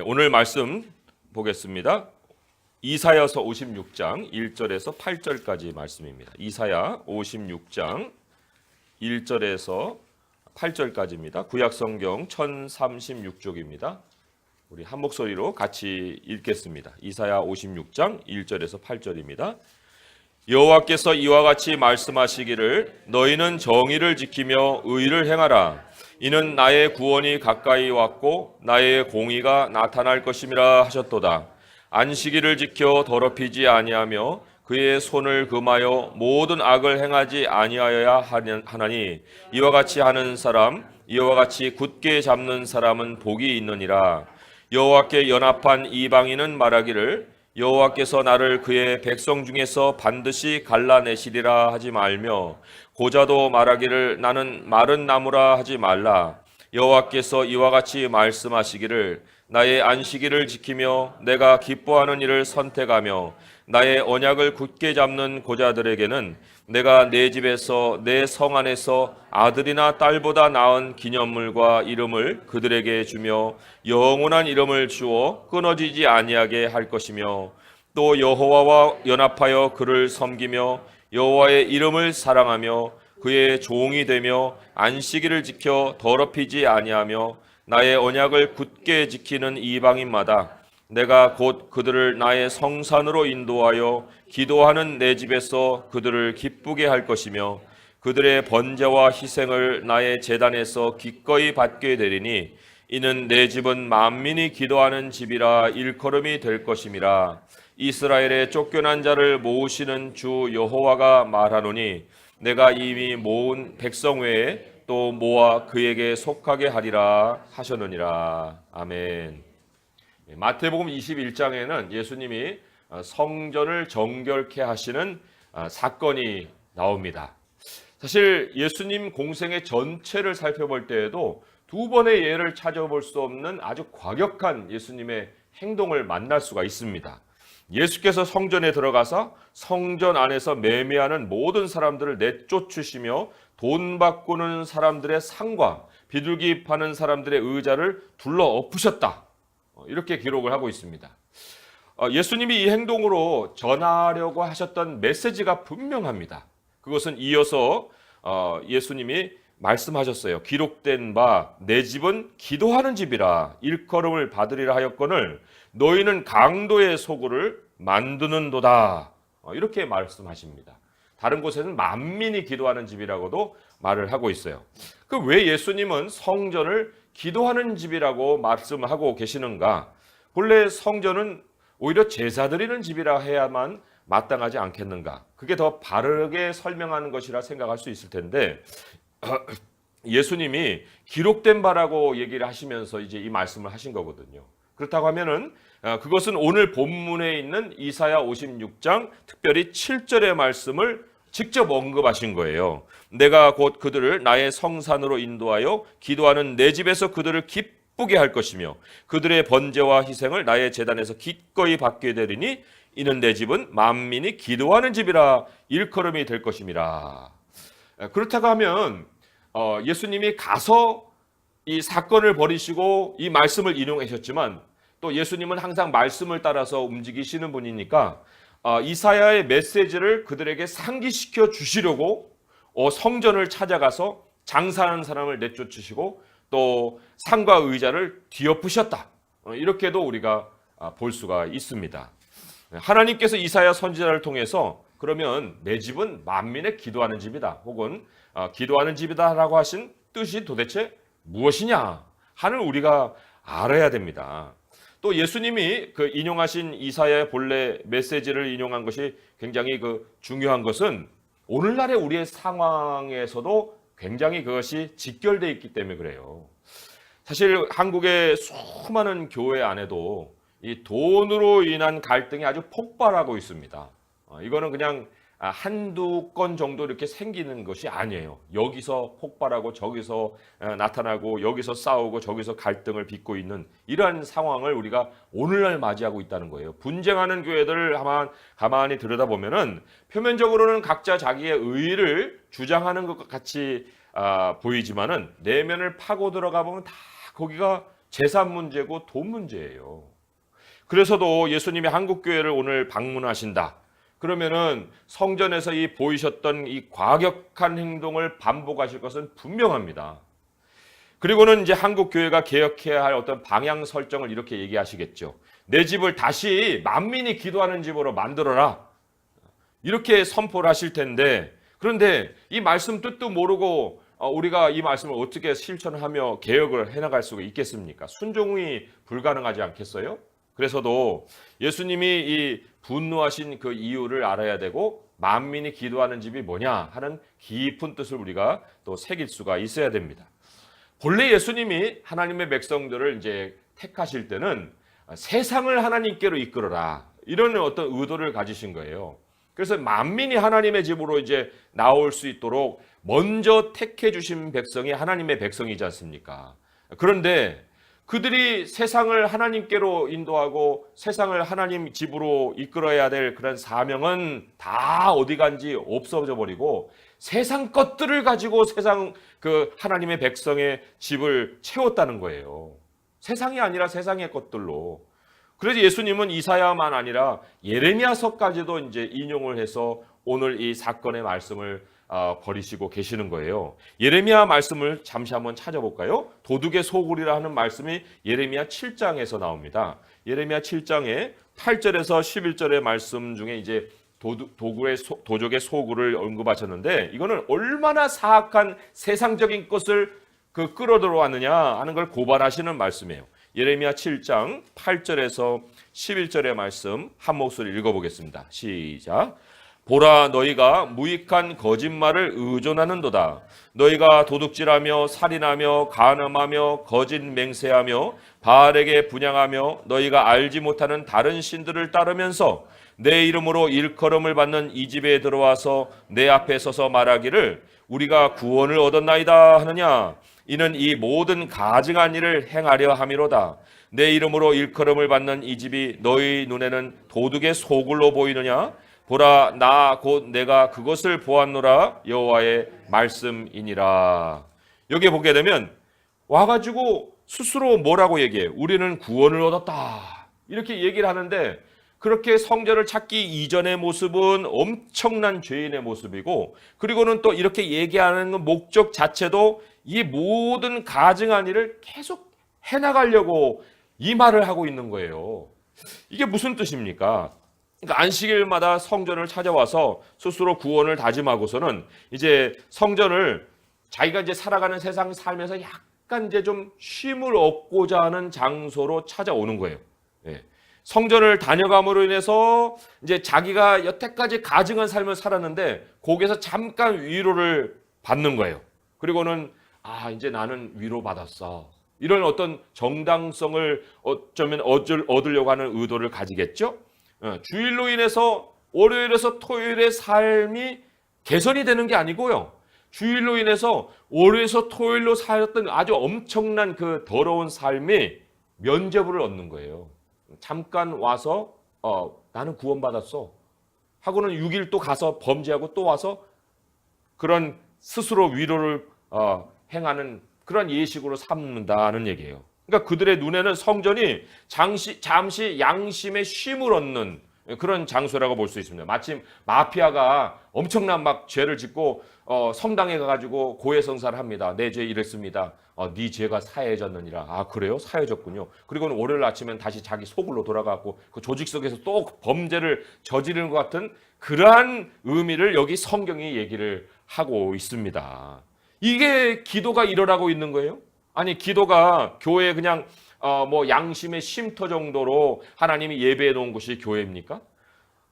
오늘 말씀 보겠습니다. 이사야서 56장 1절에서 8절까지 말씀입니다. 이사야 56장 1절에서 8절까지입니다. 구약성경 1036쪽입니다. 우리 한 목소리로 같이 읽겠습니다. 이사야 56장 1절에서 8절입니다. 여호와께서 이와 같이 말씀하시기를 너희는 정의를 지키며 의를 행하라. 이는 나의 구원이 가까이 왔고 나의 공의가 나타날 것임이라 하셨도다. 안식일을 지켜 더럽히지 아니하며 그의 손을 금하여 모든 악을 행하지 아니하여야 하나니 이와 같이 하는 사람 이와 같이 굳게 잡는 사람은 복이 있느니라. 여호와께 연합한 이방인은 말하기를 여호와께서 나를 그의 백성 중에서 반드시 갈라내시리라 하지 말며 고자도 말하기를 나는 마른 나무라 하지 말라. 여호와께서 이와 같이 말씀하시기를 나의 안식일을 지키며 내가 기뻐하는 일을 선택하며 나의 언약을 굳게 잡는 고자들에게는 내가 내 집에서 내 성 안에서 아들이나 딸보다 나은 기념물과 이름을 그들에게 주며 영원한 이름을 주어 끊어지지 아니하게 할 것이며 또 여호와와 연합하여 그를 섬기며 여호와의 이름을 사랑하며 그의 종이 되며 안식일을 지켜 더럽히지 아니하며 나의 언약을 굳게 지키는 이방인마다 내가 곧 그들을 나의 성산으로 인도하여 기도하는 내 집에서 그들을 기쁘게 할 것이며 그들의 번제와 희생을 나의 제단에서 기꺼이 받게 되리니 이는 내 집은 만민이 기도하는 집이라 일컬음이 될 것임이라. 이스라엘의 쫓겨난 자를 모으시는 주 여호와가 말하노니 내가 이미 모은 백성 외에 또 모아 그에게 속하게 하리라 하셨느니라. 아멘. 마태복음 21장에는 예수님이 성전을 정결케 하시는 사건이 나옵니다. 사실 예수님 공생의 전체를 살펴볼 때에도 두 번의 예를 찾아볼 수 없는 아주 과격한 예수님의 행동을 만날 수가 있습니다. 예수께서 성전에 들어가서 성전 안에서 매매하는 모든 사람들을 내쫓으시며 돈 바꾸는 사람들의 상과 비둘기 파는 사람들의 의자를 둘러 엎으셨다. 이렇게 기록을 하고 있습니다. 예수님이 이 행동으로 전하려고 하셨던 메시지가 분명합니다. 그것은 이어서 예수님이 말씀하셨어요. 기록된 바 내 집은 기도하는 집이라 일컬음을 받으리라 하였거늘 너희는 강도의 소굴을 만드는도다. 이렇게 말씀하십니다. 다른 곳에는 만민이 기도하는 집이라고도 말을 하고 있어요. 그 왜 예수님은 성전을 기도하는 집이라고 말씀하고 계시는가? 본래 성전은 오히려 제사 드리는 집이라 해야만 마땅하지 않겠는가? 그게 더 바르게 설명하는 것이라 생각할 수 있을 텐데 예수님이 기록된 바라고 얘기를 하시면서 이제 이 말씀을 하신 거거든요. 그렇다고 하면은 그것은 오늘 본문에 있는 이사야 56장 특별히 7절의 말씀을 직접 언급하신 거예요. 내가 곧 그들을 나의 성산으로 인도하여 기도하는 내 집에서 그들을 기쁘게 할 것이며 그들의 번제와 희생을 나의 제단에서 기꺼이 받게 되리니 이는 내 집은 만민이 기도하는 집이라 일컬음이 될 것임이라. 그렇다고 하면 예수님이 가서 이 사건을 벌이시고 이 말씀을 인용하셨지만 또 예수님은 항상 말씀을 따라서 움직이시는 분이니까 이사야의 메시지를 그들에게 상기시켜 주시려고 성전을 찾아가서 장사하는 사람을 내쫓으시고 또 상과 의자를 뒤엎으셨다. 이렇게도 우리가 볼 수가 있습니다. 하나님께서 이사야 선지자를 통해서 그러면 내 집은 만민의 기도하는 집이다. 혹은 기도하는 집이다라고 하신 뜻이 도대체 무엇이냐 하는 우리가 알아야 됩니다. 또 예수님이 그 인용하신 이사야의 본래 메시지를 인용한 것이 굉장히 중요한 것은 오늘날의 우리의 상황에서도 굉장히 그것이 직결되어 있기 때문에 그래요. 사실 한국의 수많은 교회 안에도 이 돈으로 인한 갈등이 아주 폭발하고 있습니다. 이거는 그냥 한두 건 정도 이렇게 생기는 것이 아니에요. 여기서 폭발하고 저기서 나타나고 여기서 싸우고 저기서 갈등을 빚고 있는 이러한 상황을 우리가 오늘날 맞이하고 있다는 거예요. 분쟁하는 교회들을 가만히 들여다보면은 표면적으로는 각자 자기의 의를 주장하는 것 같이 보이지만은 내면을 파고 들어가 보면 다 거기가 재산 문제고 돈 문제예요. 그래서도 예수님이 한국교회를 오늘 방문하신다. 그러면은 성전에서 이 보이셨던 이 과격한 행동을 반복하실 것은 분명합니다. 그리고는 이제 한국교회가 개혁해야 할 어떤 방향 설정을 이렇게 얘기하시겠죠. 내 집을 다시 만민이 기도하는 집으로 만들어라. 이렇게 선포를 하실 텐데, 그런데 이 말씀 뜻도 모르고 우리가 이 말씀을 어떻게 실천하며 개혁을 해나갈 수가 있겠습니까? 순종이 불가능하지 않겠어요? 그래서도 예수님이 이 분노하신 그 이유를 알아야 되고 만민이 기도하는 집이 뭐냐 하는 깊은 뜻을 우리가 또 새길 수가 있어야 됩니다. 본래 예수님이 하나님의 백성들을 이제 택하실 때는 세상을 하나님께로 이끌어라 이런 어떤 의도를 가지신 거예요. 그래서 만민이 하나님의 집으로 이제 나올 수 있도록 먼저 택해 주신 백성이 하나님의 백성이지 않습니까? 그런데 그들이 세상을 하나님께로 인도하고 세상을 하나님 집으로 이끌어야 될 그런 사명은 다 어디 간지 없어져 버리고 세상 것들을 가지고 세상 그 하나님의 백성의 집을 채웠다는 거예요. 세상이 아니라 세상의 것들로. 그래서 예수님은 이사야만 아니라 예레미야서까지도 이제 인용을 해서 오늘 이 사건의 말씀을 버리시고 계시는 거예요. 예레미야 말씀을 잠시 한번 찾아볼까요? 도둑의 소굴이라 하는 말씀이 예레미야 7장에서 나옵니다. 예레미야 7장에 8절에서 11절의 말씀 중에 이제 도적의 소굴을 언급하셨는데 이거는 얼마나 사악한 세상적인 것을 끌어들어왔느냐 하는 걸 고발하시는 말씀이에요. 예레미야 7장 8절에서 11절의 말씀 한 목소리 읽어보겠습니다. 시작. 보라, 너희가 무익한 거짓말을 의존하는도다. 너희가 도둑질하며 살인하며 간음하며 거짓 맹세하며 바알에게 분향하며 너희가 알지 못하는 다른 신들을 따르면서 내 이름으로 일컬음을 받는 이 집에 들어와서 내 앞에 서서 말하기를 우리가 구원을 얻었나이다 하느냐. 이는 이 모든 가증한 일을 행하려 함이로다. 내 이름으로 일컬음을 받는 이 집이 너희 눈에는 도둑의 소굴로 보이느냐. 보라, 나 곧 내가 그것을 보았노라. 여호와의 말씀이니라. 여기 보게 되면 와가지고 스스로 뭐라고 얘기해? 우리는 구원을 얻었다. 이렇게 얘기를 하는데 그렇게 성전을 찾기 이전의 모습은 엄청난 죄인의 모습이고 그리고는 또 이렇게 얘기하는 목적 자체도 이 모든 가증한 일을 계속 해나가려고 이 말을 하고 있는 거예요. 이게 무슨 뜻입니까? 그러니까 안식일마다 성전을 찾아와서 스스로 구원을 다짐하고서는 이제 성전을 자기가 이제 살아가는 세상 살면서 약간 이제 좀 쉼을 얻고자 하는 장소로 찾아오는 거예요. 예. 성전을 다녀감으로 인해서 이제 자기가 여태까지 가증한 삶을 살았는데 거기에서 잠깐 위로를 받는 거예요. 그리고는 이제 나는 위로받았어. 이런 어떤 정당성을 어쩌면 얻으려고 하는 의도를 가지겠죠. 주일로 인해서 월요일에서 토요일의 삶이 개선이 되는 게 아니고요. 주일로 인해서 월요일에서 토요일로 살았던 아주 엄청난 그 더러운 삶이 면죄부를 얻는 거예요. 잠깐 와서 나는 구원받았어 하고는 6일 또 가서 범죄하고 또 와서 그런 스스로 위로를 행하는 그런 예식으로 삼는다는 얘기예요. 그러니까 그들의 눈에는 성전이 잠시 양심의 쉼을 얻는 그런 장소라고 볼 수 있습니다. 마침 마피아가 엄청난 막 죄를 짓고 성당에 가가지고 고해성사를 합니다. 내 죄 이랬습니다. 네 죄가 사해졌느니라. 그래요? 사해졌군요. 그리고는 월요일 아침엔 다시 자기 소굴로 돌아가고 그 조직 속에서 또 범죄를 저지르는 것 같은 그러한 의미를 여기 성경이 얘기를 하고 있습니다. 이게 기도가 일어나고 있는 거예요? 아니 기도가 교회에 그냥 뭐 양심의 쉼터 정도로 하나님이 예배해 놓은 곳이 교회입니까?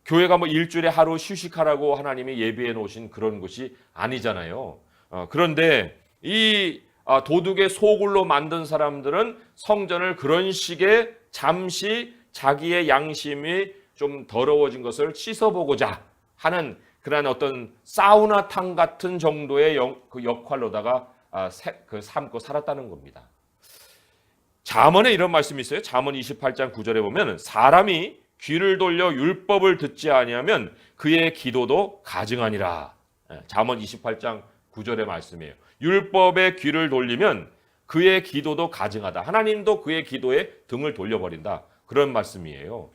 교회가 뭐 일주일에 하루 휴식하라고 하나님이 예배해 놓으신 그런 곳이 아니잖아요. 그런데 이 도둑의 소굴로 만든 사람들은 성전을 그런 식의 잠시 자기의 양심이 좀 더러워진 것을 씻어보고자 하는 그런 어떤 사우나탕 같은 정도의 그 역할로다가 삼고 살았다는 겁니다. 잠언에 이런 말씀이 있어요. 잠언 28장 9절에 보면 사람이 귀를 돌려 율법을 듣지 아니하면 그의 기도도 가증하니라. 잠언 28장 9절의 말씀이에요. 율법에 귀를 돌리면 그의 기도도 가증하다. 하나님도 그의 기도에 등을 돌려버린다. 그런 말씀이에요.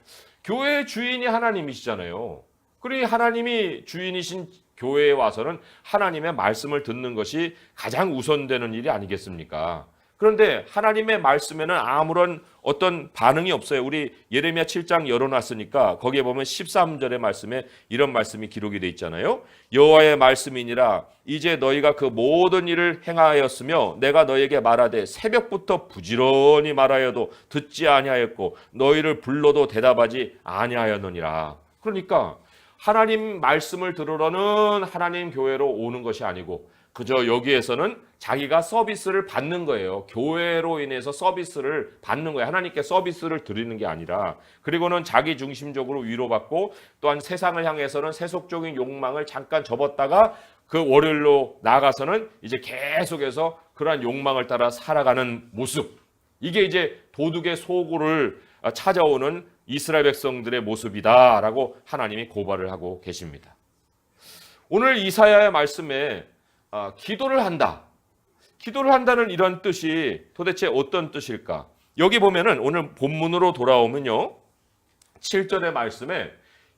교회의 주인이 하나님이시잖아요. 그러니 하나님이 주인이신 교회에 와서는 하나님의 말씀을 듣는 것이 가장 우선되는 일이 아니겠습니까? 그런데 하나님의 말씀에는 아무런 어떤 반응이 없어요. 우리 예레미야 7장 열어놨으니까 거기에 보면 13절의 말씀에 이런 말씀이 기록이 돼 있잖아요. 여호와의 말씀이니라 이제 너희가 그 모든 일을 행하였으며 내가 너희에게 말하되 새벽부터 부지런히 말하여도 듣지 아니하였고 너희를 불러도 대답하지 아니하였느니라. 그러니까 하나님 말씀을 들으러는 하나님 교회로 오는 것이 아니고 그저 여기에서는 자기가 서비스를 받는 거예요. 교회로 인해서 서비스를 받는 거예요. 하나님께 서비스를 드리는 게 아니라. 그리고는 자기 중심적으로 위로받고 또한 세상을 향해서는 세속적인 욕망을 잠깐 접었다가 그 월요일로 나가서는 이제 계속해서 그러한 욕망을 따라 살아가는 모습. 이게 이제 도둑의 소굴을 찾아오는 이스라엘 백성들의 모습이다라고 하나님이 고발을 하고 계십니다. 오늘 이사야의 말씀에 기도를 한다. 기도를 한다는 이런 뜻이 도대체 어떤 뜻일까? 여기 보면은 오늘 본문으로 돌아오면요. 7절의 말씀에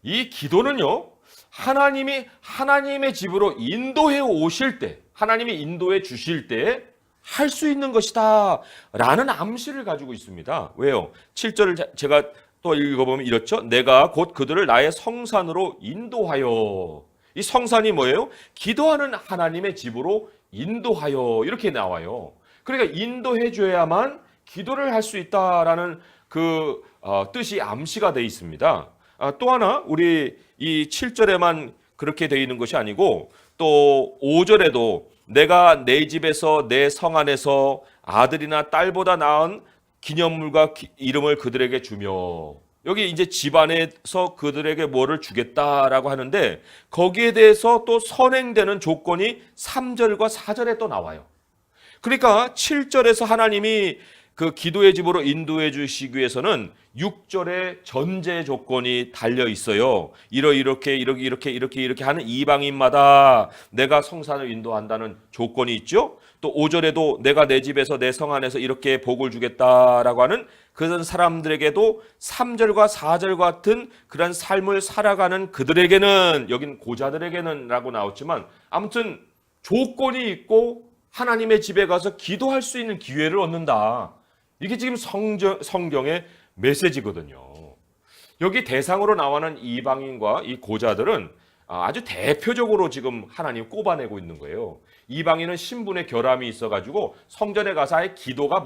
이 기도는요. 하나님이 하나님의 집으로 인도해 오실 때, 하나님이 인도해 주실 때 할 수 있는 것이다 라는 암시를 가지고 있습니다. 왜요? 7절을 제가 또 읽어보면 이렇죠. 내가 곧 그들을 나의 성산으로 인도하여. 이 성산이 뭐예요? 기도하는 하나님의 집으로 인도하여 이렇게 나와요. 그러니까 인도해 줘야만 기도를 할 수 있다라는 그 뜻이 암시가 되어 있습니다. 또 하나 우리 이 7절에만 그렇게 되어 있는 것이 아니고 또 5절에도 내가 내 집에서 내 성 안에서 아들이나 딸보다 나은 기념물과 이름을 그들에게 주며 여기 이제 집안에서 그들에게 뭐를 주겠다라고 하는데 거기에 대해서 또 선행되는 조건이 3절과 4절에 또 나와요. 그러니까 7절에서 하나님이 그 기도의 집으로 인도해 주시기 위해서는 6절에 전제 조건이 달려 있어요. 이렇게 하는 이방인마다 내가 성산을 인도한다는 조건이 있죠. 또 5절에도 내가 내 집에서 내 성 안에서 이렇게 복을 주겠다라고 하는 그런 사람들에게도 3절과 4절 같은 그런 삶을 살아가는 그들에게는 여긴 고자들에게는 라고 나왔지만 아무튼 조건이 있고 하나님의 집에 가서 기도할 수 있는 기회를 얻는다. 이게 지금 성경의 메시지거든요. 여기 대상으로 나오는 이방인과 이 고자들은 아주 대표적으로 지금 하나님 꼽아내고 있는 거예요. 이방인은 신분의 결함이 있어가지고 성전에 가서 아예 기도가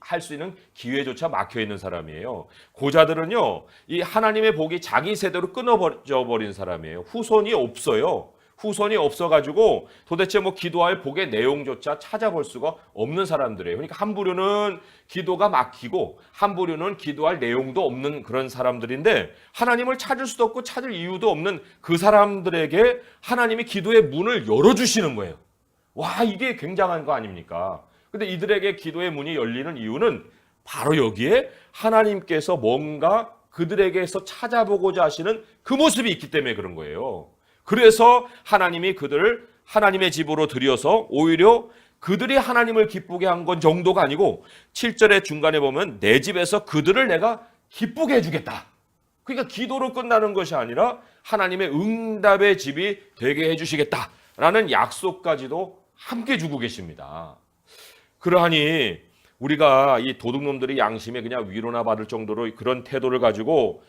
할 수 있는 기회조차 막혀 있는 사람이에요. 고자들은요, 이 하나님의 복이 자기 세대로 끊어져 버린 사람이에요. 후손이 없어요. 후손이 없어가지고 도대체 뭐 기도할 복의 내용조차 찾아볼 수가 없는 사람들이에요. 그러니까 한 부류는 기도가 막히고 한 부류는 기도할 내용도 없는 그런 사람들인데 하나님을 찾을 수도 없고 찾을 이유도 없는 그 사람들에게 하나님이 기도의 문을 열어주시는 거예요. 와, 이게 굉장한 거 아닙니까? 근데 이들에게 기도의 문이 열리는 이유는 바로 여기에 하나님께서 뭔가 그들에게서 찾아보고자 하시는 그 모습이 있기 때문에 그런 거예요. 그래서 하나님이 그들을 하나님의 집으로 들여서 오히려 그들이 하나님을 기쁘게 한 건 정도가 아니고 7절의 중간에 보면 내 집에서 그들을 내가 기쁘게 해주겠다. 그러니까 기도로 끝나는 것이 아니라 하나님의 응답의 집이 되게 해주시겠다라는 약속까지도 함께 주고 계십니다. 그러하니 우리가 이 도둑놈들이 양심에 그냥 위로나 받을 정도로 그런 태도를 가지고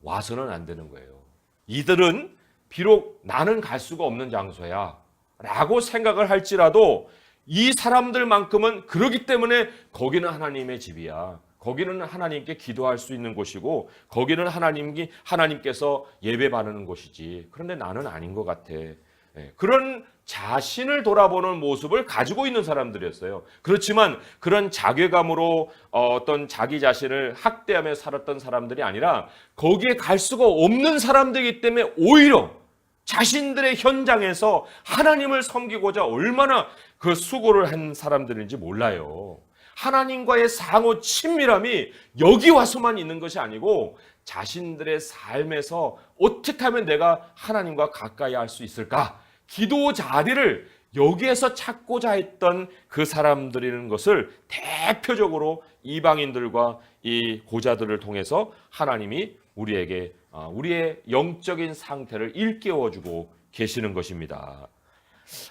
와서는 안 되는 거예요. 이들은 비록 나는 갈 수가 없는 장소야 라고 생각을 할지라도 이 사람들만큼은 그러기 때문에 거기는 하나님의 집이야. 거기는 하나님께 기도할 수 있는 곳이고 거기는 하나님께서 예배 받는 곳이지. 그런데 나는 아닌 것 같아. 그런 자신을 돌아보는 모습을 가지고 있는 사람들이었어요. 그렇지만 그런 자괴감으로 어떤 자기 자신을 학대하며 살았던 사람들이 아니라 거기에 갈 수가 없는 사람들이기 때문에 오히려 자신들의 현장에서 하나님을 섬기고자 얼마나 그 수고를 한 사람들인지 몰라요. 하나님과의 상호 친밀함이 여기 와서만 있는 것이 아니고 자신들의 삶에서 어떻게 하면 내가 하나님과 가까이 할 수 있을까? 기도 자리를 여기에서 찾고자 했던 그 사람들이라는 것을 대표적으로 이방인들과 이 고자들을 통해서 하나님이 우리에게 우리의 영적인 상태를 일깨워주고 계시는 것입니다.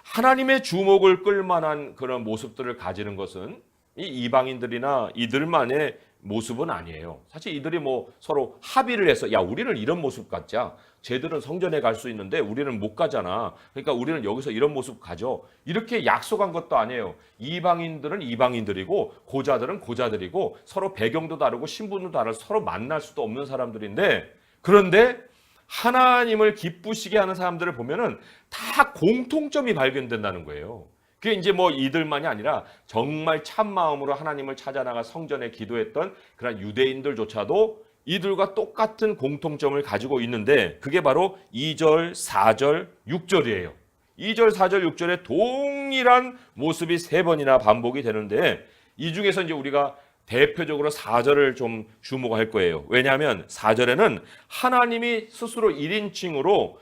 하나님의 주목을 끌만한 그런 모습들을 가지는 것은 이 이방인들이나 이들만의 모습은 아니에요. 사실 이들이 뭐 서로 합의를 해서 야 우리는 이런 모습 갖자. 쟤들은 성전에 갈 수 있는데 우리는 못 가잖아. 그러니까 우리는 여기서 이런 모습 가져. 이렇게 약속한 것도 아니에요. 이방인들은 이방인들이고 고자들은 고자들이고 서로 배경도 다르고 신분도 다르고 서로 만날 수도 없는 사람들인데 그런데 하나님을 기쁘시게 하는 사람들을 보면은 다 공통점이 발견된다는 거예요. 그게 이제 뭐 이들만이 아니라 정말 참 마음으로 하나님을 찾아나가 성전에 기도했던 그런 유대인들조차도 이들과 똑같은 공통점을 가지고 있는데 그게 바로 2절, 4절, 6절이에요. 2절, 4절, 6절에 동일한 모습이 3번이나 반복이 되는데 이 중에서 이제 우리가 대표적으로 4절을 좀 주목할 거예요. 왜냐하면 4절에는 하나님이 스스로 1인칭으로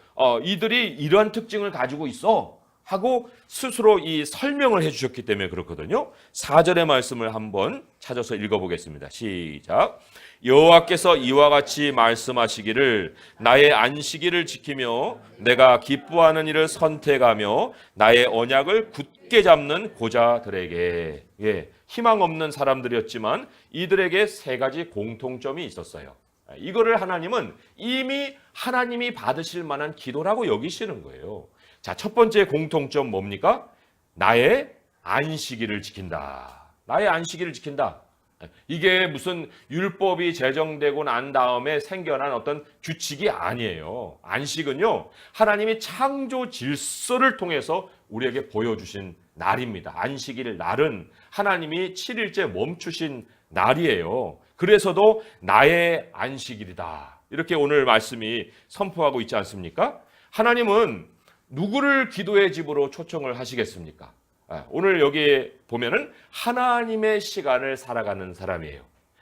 이들이 이러한 특징을 가지고 있어 하고 스스로 이 설명을 해주셨기 때문에 그렇거든요. 4절의 말씀을 한번 찾아서 읽어보겠습니다. 시작. 여호와께서 이와 같이 말씀하시기를 나의 안식일을 지키며 내가 기뻐하는 일을 선택하며 나의 언약을 굳게 잡는 고자들에게 희망 없는 사람들이었지만 이들에게 3가지 공통점이 있었어요. 이거를 하나님은 이미 하나님이 받으실 만한 기도라고 여기시는 거예요. 자, 첫 번째 공통점 뭡니까? 나의 안식일을 지킨다. 나의 안식일을 지킨다. 이게 무슨 율법이 제정되고 난 다음에 생겨난 어떤 규칙이 아니에요. 안식은요, 하나님이 창조 질서를 통해서 우리에게 보여주신 날입니다. 안식일 날은 하나님이 7일째 멈추신 날이에요. 그래서도 나의 안식일이다. 이렇게 오늘 말씀이 선포하고 있지 않습니까? 하나님은 누구를 기도의 집으로 초청을 하시겠습니까? 오늘 여기에 보면은 하나님의 시간을 살아가는 사람이에요.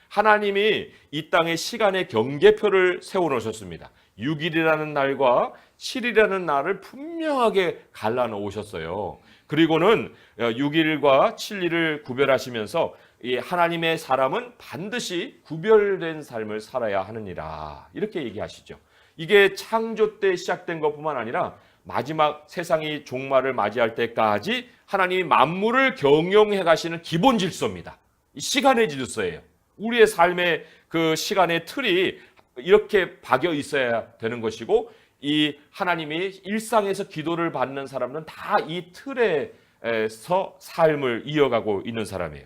하나님이 이 땅에 시간의 경계표를 세워놓으셨습니다. 6일이라는 날과 7일이라는 날을 분명하게 갈라놓으셨어요. 그리고는 6일과 7일을 구별하시면서 이 하나님의 사람은 반드시 구별된 삶을 살아야 하느니라 이렇게 얘기하시죠. 이게 창조 때 시작된 것뿐만 아니라 마지막 세상이 종말을 맞이할 때까지 하나님이 만물을 경영해 가시는 기본 질서입니다. 시간의 질서예요. 우리의 삶의 그 시간의 틀이 이렇게 박여 있어야 되는 것이고 이 하나님이 일상에서 기도를 받는 사람은 다 이 틀에서 삶을 이어가고 있는 사람이에요.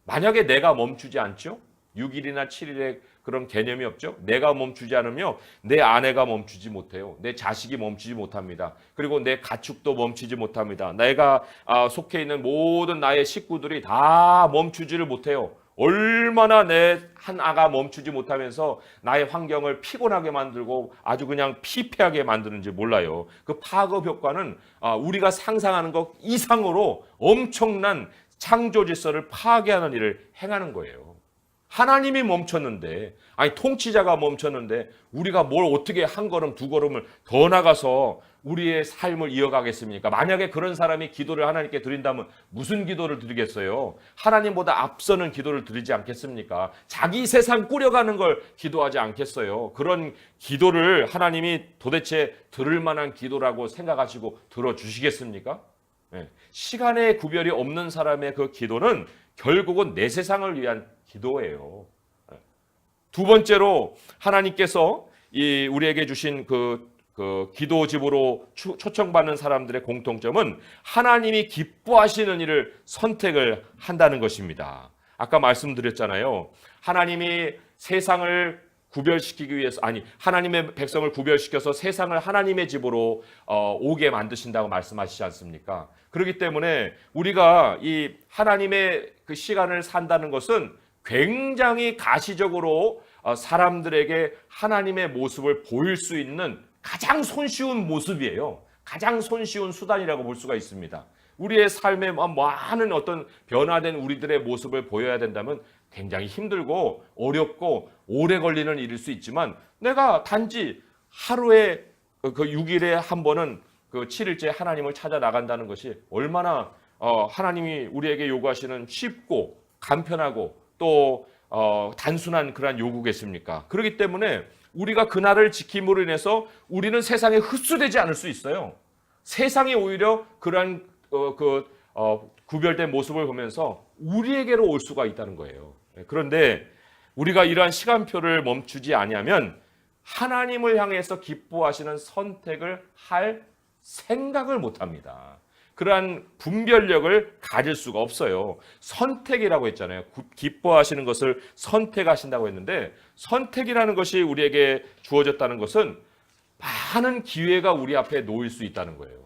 만약에 내가 멈추지 않죠? 6일이나 7일에 그런 개념이 없죠. 내가 멈추지 않으며 내 아내가 멈추지 못해요. 내 자식이 멈추지 못합니다. 그리고 내 가축도 멈추지 못합니다. 내가 속해 있는 모든 나의 식구들이 다 멈추지를 못해요. 얼마나 내 한 아가 멈추지 못하면서 나의 환경을 피곤하게 만들고 아주 그냥 피폐하게 만드는지 몰라요. 그 파급 효과는 우리가 상상하는 것 이상으로 엄청난 창조 질서를 파괴하는 일을 행하는 거예요. 하나님이 멈췄는데, 아니 통치자가 멈췄는데 우리가 뭘 어떻게 한 걸음 두 걸음을 더 나가서 우리의 삶을 이어가겠습니까? 만약에 그런 사람이 기도를 하나님께 드린다면 무슨 기도를 드리겠어요? 하나님보다 앞서는 기도를 드리지 않겠습니까? 자기 세상 꾸려가는 걸 기도하지 않겠어요? 그런 기도를 하나님이 도대체 들을 만한 기도라고 생각하시고 들어주시겠습니까? 네. 시간의 구별이 없는 사람의 그 기도는 결국은 내 세상을 위한 기도예요. 두 번째로 하나님께서 우리에게 주신 그 기도집으로 초청받는 사람들의 공통점은 하나님이 기뻐하시는 일을 선택을 한다는 것입니다. 아까 말씀드렸잖아요. 하나님이 세상을 구별시키기 위해서 하나님의 백성을 구별시켜서 세상을 하나님의 집으로 오게 만드신다고 말씀하시지 않습니까? 그렇기 때문에 우리가 이 하나님의 그 시간을 산다는 것은 굉장히 가시적으로 사람들에게 하나님의 모습을 보일 수 있는 가장 손쉬운 모습이에요. 가장 손쉬운 수단이라고 볼 수가 있습니다. 우리의 삶에 많은 어떤 변화된 우리들의 모습을 보여야 된다면 굉장히 힘들고 어렵고 오래 걸리는 일일 수 있지만 내가 단지 하루에 그 6일에 한 번은 그 7일째 하나님을 찾아 나간다는 것이 얼마나 하나님이 우리에게 요구하시는 쉽고 간편하고 또 단순한 그러한 요구겠습니까? 그렇기 때문에 우리가 그날을 지킴으로 인해서 우리는 세상에 흡수되지 않을 수 있어요. 세상이 오히려 그러한 구별된 모습을 보면서 우리에게로 올 수가 있다는 거예요. 그런데 우리가 이러한 시간표를 멈추지 아니하면 하나님을 향해서 기뻐하시는 선택을 할 생각을 못합니다. 그러한 분별력을 가질 수가 없어요. 선택이라고 했잖아요. 기뻐하시는 것을 선택하신다고 했는데 선택이라는 것이 우리에게 주어졌다는 것은 많은 기회가 우리 앞에 놓일 수 있다는 거예요.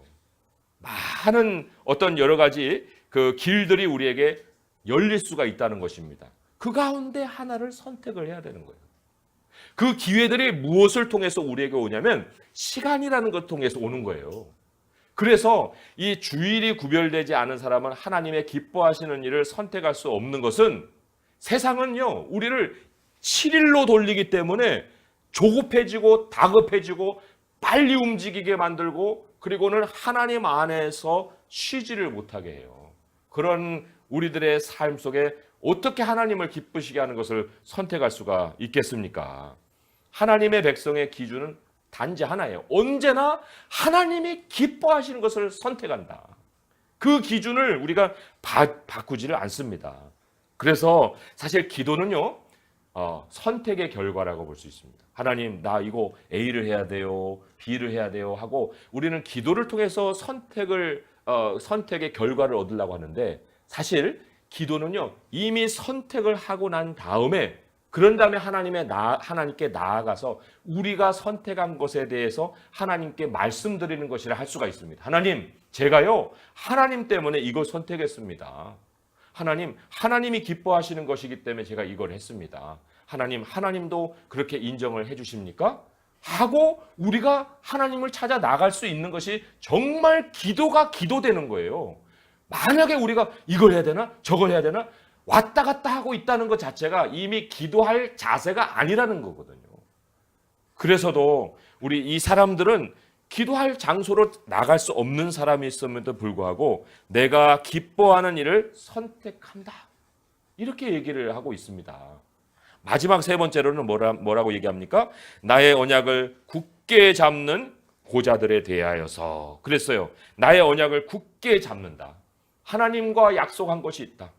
많은 어떤 여러 가지 그 길들이 우리에게 열릴 수가 있다는 것입니다. 그 가운데 하나를 선택을 해야 되는 거예요. 그 기회들이 무엇을 통해서 우리에게 오냐면 시간이라는 것을 통해서 오는 거예요. 그래서 이 주일이 구별되지 않은 사람은 하나님의 기뻐하시는 일을 선택할 수 없는 것은 세상은요, 우리를 7일로 돌리기 때문에 조급해지고 다급해지고 빨리 움직이게 만들고 그리고는 하나님 안에서 쉬지를 못하게 해요. 그런 우리들의 삶 속에 어떻게 하나님을 기쁘시게 하는 것을 선택할 수가 있겠습니까? 하나님의 백성의 기준은 단지 하나예요. 언제나 하나님이 기뻐하시는 것을 선택한다. 그 기준을 우리가 바꾸지를 않습니다. 그래서 사실 기도는요, 선택의 결과라고 볼 수 있습니다. 하나님, 나 이거 A를 해야 돼요, B를 해야 돼요 하고 우리는 기도를 통해서 선택의 결과를 얻으려고 하는데 사실 기도는요, 이미 선택을 하고 난 다음에 그런 다음에 하나님께 나아가서 우리가 선택한 것에 대해서 하나님께 말씀드리는 것이라 할 수가 있습니다. 하나님, 제가요, 하나님 때문에 이걸 선택했습니다. 하나님이 기뻐하시는 것이기 때문에 제가 이걸 했습니다. 하나님도 그렇게 인정을 해 주십니까? 하고 우리가 하나님을 찾아 나갈 수 있는 것이 정말 기도가 기도되는 거예요. 만약에 우리가 이걸 해야 되나? 저걸 해야 되나? 왔다 갔다 하고 있다는 것 자체가 이미 기도할 자세가 아니라는 거거든요. 그래서도 우리 이 사람들은 기도할 장소로 나갈 수 없는 사람이 있음에도 불구하고 내가 기뻐하는 일을 선택한다. 이렇게 얘기를 하고 있습니다. 마지막 세 번째로는 뭐라고 얘기합니까? 나의 언약을 굳게 잡는 고자들에 대하여서 그랬어요. 나의 언약을 굳게 잡는다. 하나님과 약속한 것이 있다.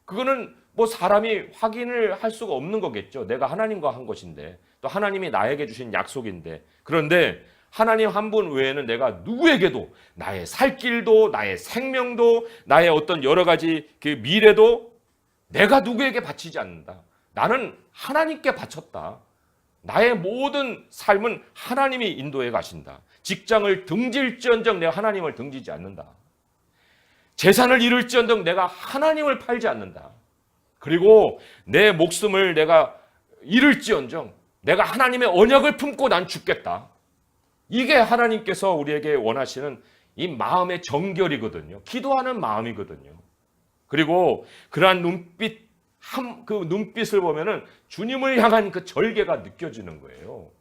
그거는 뭐 사람이 확인을 할 수가 없는 거겠죠. 내가 하나님과 한 것인데 또 하나님이 나에게 주신 약속인데 그런데 하나님 한 분 외에는 내가 누구에게도 나의 살 길도 나의 생명도 나의 어떤 여러 가지 그 미래도 내가 누구에게 바치지 않는다. 나는 하나님께 바쳤다. 나의 모든 삶은 하나님이 인도해 가신다. 직장을 등질지언정 내가 하나님을 등지지 않는다. 재산을 잃을지언정 내가 하나님을 팔지 않는다. 그리고 내 목숨을 내가 잃을지언정 내가 하나님의 언약을 품고 난 죽겠다. 이게 하나님께서 우리에게 원하시는 이 마음의 정결이거든요. 기도하는 마음이거든요. 그리고 그러한 그 눈빛을 보면은 주님을 향한 그 절개가 느껴지는 거예요.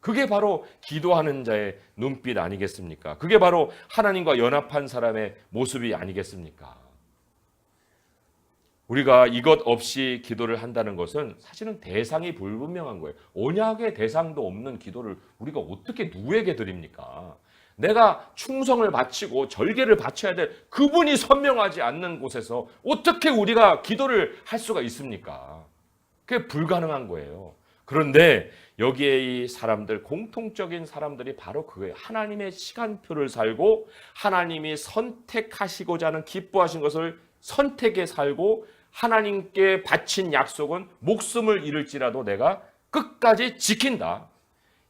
그게 바로 기도하는 자의 눈빛 아니겠습니까? 그게 바로 하나님과 연합한 사람의 모습이 아니겠습니까? 우리가 이것 없이 기도를 한다는 것은 사실은 대상이 불분명한 거예요. 언약의 대상도 없는 기도를 우리가 어떻게 누구에게 드립니까? 내가 충성을 바치고 절개를 바쳐야 될 그분이 선명하지 않는 곳에서 어떻게 우리가 기도를 할 수가 있습니까? 그게 불가능한 거예요. 그런데 여기에 이 사람들, 공통적인 사람들이 바로 그거예요. 하나님의 시간표를 살고 하나님이 선택하시고자 하는 기뻐하신 것을 선택에 살고 하나님께 바친 약속은 목숨을 잃을지라도 내가 끝까지 지킨다.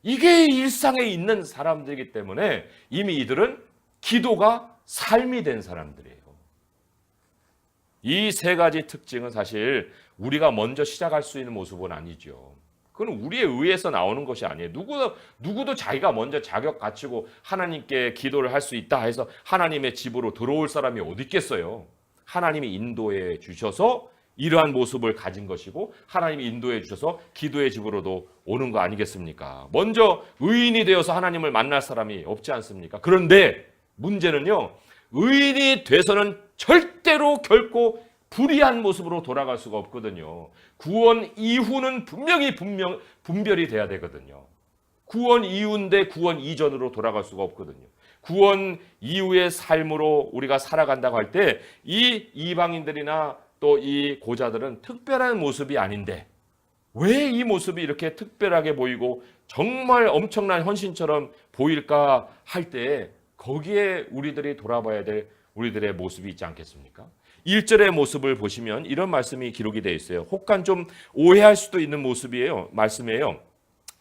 이게 일상에 있는 사람들이기 때문에 이미 이들은 기도가 삶이 된 사람들이에요. 이 세 가지 특징은 사실 우리가 먼저 시작할 수 있는 모습은 아니죠. 그건 우리에 의해서 나오는 것이 아니에요. 누구도 자기가 먼저 자격 갖추고 하나님께 기도를 할 수 있다 해서 하나님의 집으로 들어올 사람이 어디 있겠어요. 하나님이 인도해 주셔서 이러한 모습을 가진 것이고 하나님이 인도해 주셔서 기도의 집으로도 오는 거 아니겠습니까? 먼저 의인이 되어서 하나님을 만날 사람이 없지 않습니까? 그런데 문제는요, 의인이 돼서는 절대로 결코 불의한 모습으로 돌아갈 수가 없거든요. 구원 이후는 분별이 돼야 되거든요. 구원 이후인데 구원 이전으로 돌아갈 수가 없거든요. 구원 이후의 삶으로 우리가 살아간다고 할 때 이 이방인들이나 또 이 고자들은 특별한 모습이 아닌데 왜 이 모습이 이렇게 특별하게 보이고 정말 엄청난 헌신처럼 보일까 할 때 거기에 우리들이 돌아봐야 될 우리들의 모습이 있지 않겠습니까? 1절의 모습을 보시면 이런 말씀이 기록이 되어 있어요. 혹간 좀 오해할 수도 있는 말씀이에요.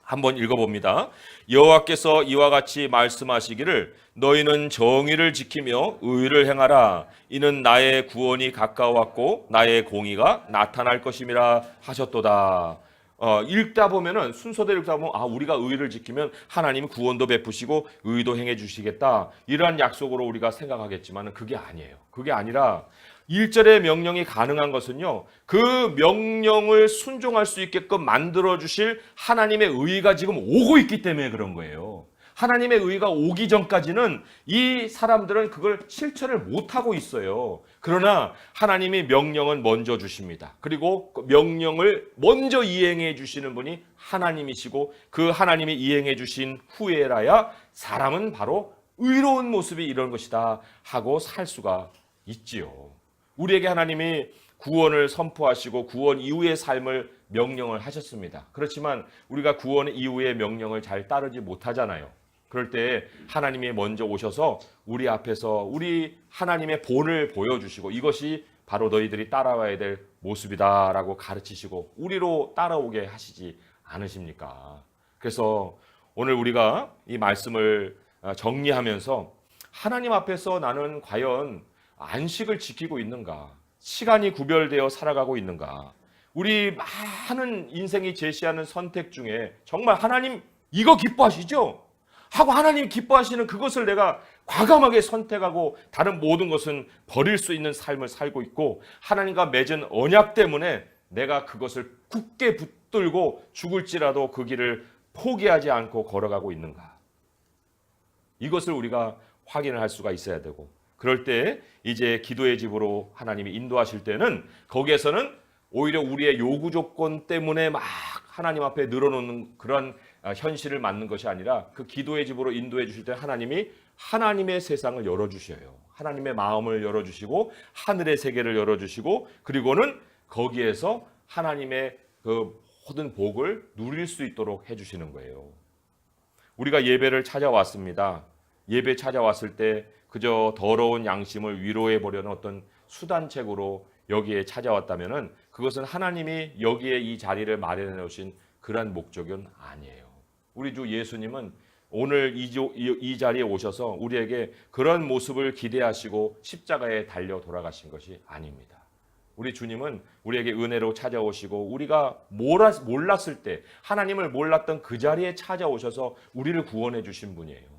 한번 읽어봅니다. 여호와께서 이와 같이 말씀하시기를 너희는 정의를 지키며 의를 행하라. 이는 나의 구원이 가까웠고 나의 공의가 나타날 것임이라 하셨도다. 읽다 보면은 순서대로 읽다 보면 우리가 의를 지키면 하나님이 구원도 베푸시고 의도 행해 주시겠다. 이러한 약속으로 우리가 생각하겠지만 그게 아니에요. 그게 아니라 1절의 명령이 가능한 것은요, 그 명령을 순종할 수 있게끔 만들어 주실 하나님의 의가 지금 오고 있기 때문에 그런 거예요. 하나님의 의가 오기 전까지는 이 사람들은 그걸 실천을 못하고 있어요. 그러나 하나님이 명령은 먼저 주십니다. 그리고 그 명령을 먼저 이행해 주시는 분이 하나님이시고 그 하나님이 이행해 주신 후에라야 사람은 바로 의로운 모습이 이런 것이다 하고 살 수가 있지요. 우리에게 하나님이 구원을 선포하시고 구원 이후의 삶을 명령을 하셨습니다. 그렇지만 우리가 구원 이후의 명령을 잘 따르지 못하잖아요. 그럴 때 하나님이 먼저 오셔서 우리 앞에서 우리 하나님의 본을 보여주시고 이것이 바로 너희들이 따라와야 될 모습이다라고 가르치시고 우리로 따라오게 하시지 않으십니까? 그래서 오늘 우리가 이 말씀을 정리하면서 하나님 앞에서 나는 과연 안식을 지키고 있는가? 시간이 구별되어 살아가고 있는가? 우리 많은 인생이 제시하는 선택 중에 정말 하나님 이거 기뻐하시죠? 하고 하나님 기뻐하시는 그것을 내가 과감하게 선택하고 다른 모든 것은 버릴 수 있는 삶을 살고 있고 하나님과 맺은 언약 때문에 내가 그것을 굳게 붙들고 죽을지라도 그 길을 포기하지 않고 걸어가고 있는가? 이것을 우리가 확인을 할 수가 있어야 되고 그럴 때 이제 기도의 집으로 하나님이 인도하실 때는 거기에서는 오히려 우리의 요구 조건 때문에 막 하나님 앞에 늘어놓는 그런 현실을 맞는 것이 아니라 그 기도의 집으로 인도해 주실 때 하나님이 하나님의 세상을 열어주셔요. 하나님의 마음을 열어주시고 하늘의 세계를 열어주시고 그리고는 거기에서 하나님의 그 모든 복을 누릴 수 있도록 해주시는 거예요. 우리가 예배를 찾아왔습니다. 예배 찾아왔을 때 그저 더러운 양심을 위로해 보려는 어떤 수단책으로 여기에 찾아왔다면은 그것은 하나님이 여기에 이 자리를 마련해 놓으신 그러한 목적은 아니에요. 우리 주 예수님은 오늘 이 자리에 오셔서 우리에게 그런 모습을 기대하시고 십자가에 달려 돌아가신 것이 아닙니다. 우리 주님은 우리에게 은혜로 찾아오시고 우리가 몰랐을 때 하나님을 몰랐던 그 자리에 찾아오셔서 우리를 구원해 주신 분이에요.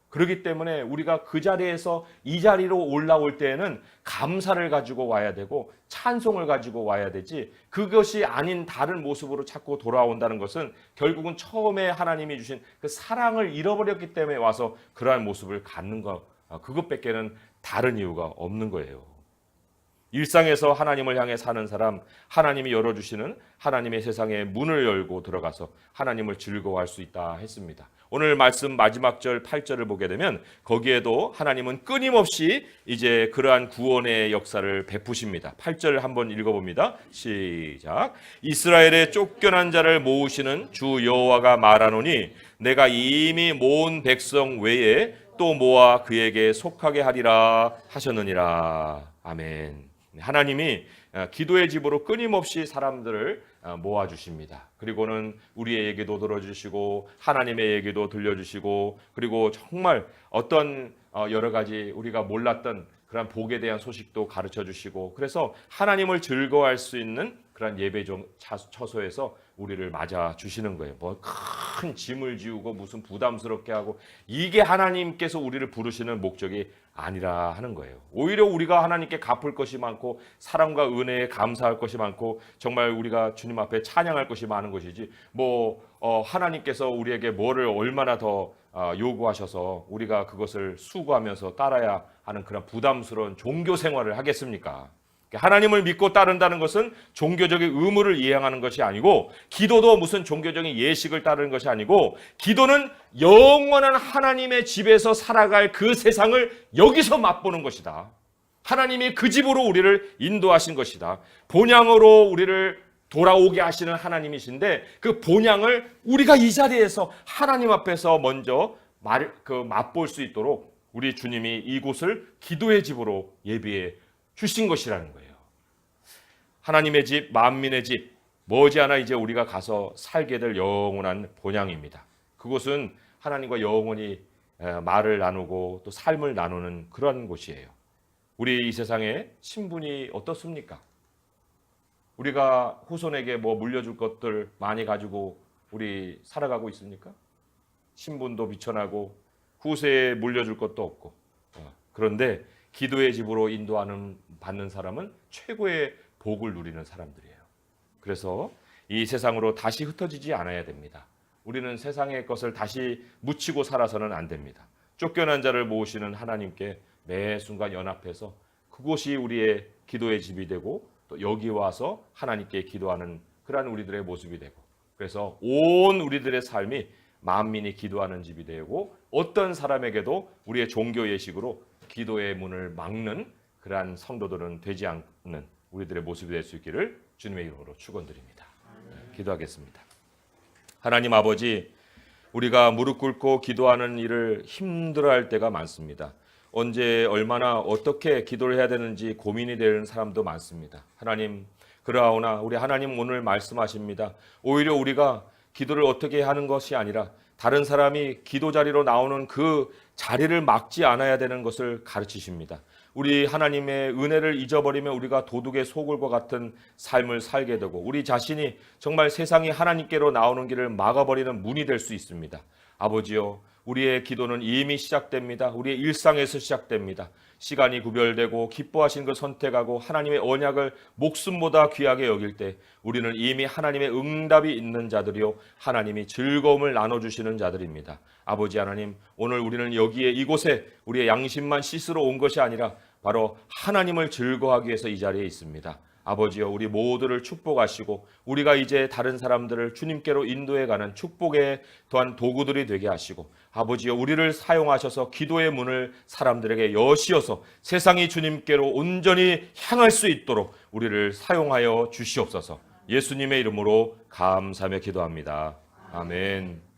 그렇기 때문에 우리가 그 자리에서 이 자리로 올라올 때에는 감사를 가지고 와야 되고 찬송을 가지고 와야 되지 그것이 아닌 다른 모습으로 자꾸 돌아온다는 것은 결국은 처음에 하나님이 주신 그 사랑을 잃어버렸기 때문에 와서 그러한 모습을 갖는 것 그것밖에는 다른 이유가 없는 거예요. 일상에서 하나님을 향해 사는 사람, 하나님이 열어주시는 하나님의 세상에 문을 열고 들어가서 하나님을 즐거워할 수 있다 했습니다. 오늘 말씀 마지막 절 8절을 보게 되면 거기에도 하나님은 끊임없이 이제 그러한 구원의 역사를 베푸십니다. 8절 한번 읽어봅니다. 시작. 이스라엘의 쫓겨난 자를 모으시는 주 여호와가 말하노니 내가 이미 모은 백성 외에 또 모아 그에게 속하게 하리라 하셨느니라. 아멘. 하나님이 기도의 집으로 끊임없이 사람들을 모아주십니다. 그리고는 우리의 얘기도 들어주시고 하나님의 얘기도 들려주시고 그리고 정말 어떤 여러 가지 우리가 몰랐던 그런 복에 대한 소식도 가르쳐 주시고 그래서 하나님을 즐거워할 수 있는 그런 예배 처소에서 우리를 맞아 주시는 거예요. 뭐 큰 짐을 지우고 무슨 부담스럽게 하고, 이게 하나님께서 우리를 부르시는 목적이 아니라 하는 거예요. 오히려 우리가 하나님께 갚을 것이 많고 사랑과 은혜에 감사할 것이 많고 정말 우리가 주님 앞에 찬양할 것이 많은 것이지, 하나님께서 우리에게 뭐를 얼마나 더 요구하셔서 우리가 그것을 수고하면서 따라야 하는 그런 부담스러운 종교 생활을 하겠습니까? 하나님을 믿고 따른다는 것은 종교적인 의무를 이행하는 것이 아니고, 기도도 무슨 종교적인 예식을 따르는 것이 아니고, 기도는 영원한 하나님의 집에서 살아갈 그 세상을 여기서 맛보는 것이다. 하나님이 그 집으로 우리를 인도하신 것이다. 본향으로 우리를 돌아오게 하시는 하나님이신데, 그 본향을 우리가 이 자리에서 하나님 앞에서 먼저 맛볼 수 있도록 우리 주님이 이곳을 기도의 집으로 예비해 주신 것이라는 거예요. 하나님의 집, 만민의 집, 머지않아 이제 우리가 가서 살게 될 영원한 본향입니다. 그곳은 하나님과 영원히 말을 나누고 또 삶을 나누는 그런 곳이에요. 우리 이 세상에 신분이 어떻습니까? 우리가 후손에게 뭐 물려줄 것들 많이 가지고 우리 살아가고 있습니까? 신분도 비천하고 후세에 물려줄 것도 없고, 그런데 기도의 집으로 받는 사람은 최고의 복을 누리는 사람들이에요. 그래서 이 세상으로 다시 흩어지지 않아야 됩니다. 우리는 세상의 것을 다시 묻히고 살아서는 안 됩니다. 쫓겨난 자를 모으시는 하나님께 매 순간 연합해서 그곳이 우리의 기도의 집이 되고, 또 여기 와서 하나님께 기도하는 그러한 우리들의 모습이 되고, 그래서 온 우리들의 삶이 만민이 기도하는 집이 되고, 어떤 사람에게도 우리의 종교 예식으로 기도의 문을 막는 그러한 성도들은 되지 않는 우리들의 모습이 될 수 있기를 주님의 이름으로 축원드립니다. 기도하겠습니다. 하나님 아버지, 우리가 무릎 꿇고 기도하는 일을 힘들어할 때가 많습니다. 언제 얼마나 어떻게 기도를 해야 되는지 고민이 되는 사람도 많습니다. 하나님, 그러하오나 우리 하나님 오늘 말씀하십니다. 오히려 우리가 기도를 어떻게 하는 것이 아니라 다른 사람이 기도 자리로 나오는 그 자리를 막지 않아야 되는 것을 가르치십니다. 우리 하나님의 은혜를 잊어버리면 우리가 도둑의 소굴과 같은 삶을 살게 되고, 우리 자신이 정말 세상이 하나님께로 나오는 길을 막아버리는 문이 될 수 있습니다. 아버지요, 우리의 기도는 이미 시작됩니다. 우리의 일상에서 시작됩니다. 시간이 구별되고 기뻐하신 걸 선택하고 하나님의 언약을 목숨보다 귀하게 여길 때 우리는 이미 하나님의 응답이 있는 자들이요, 하나님이 즐거움을 나눠주시는 자들입니다. 아버지 하나님, 오늘 우리는 여기에 이곳에 우리의 양심만 씻으러 온 것이 아니라 바로 하나님을 즐거워하기 위해서 이 자리에 있습니다. 아버지여, 우리 모두를 축복하시고 우리가 이제 다른 사람들을 주님께로 인도해가는 축복의 또한 도구들이 되게 하시고, 아버지여, 우리를 사용하셔서 기도의 문을 사람들에게 여시어서 세상이 주님께로 온전히 향할 수 있도록 우리를 사용하여 주시옵소서. 예수님의 이름으로 감사하며 기도합니다. 아멘.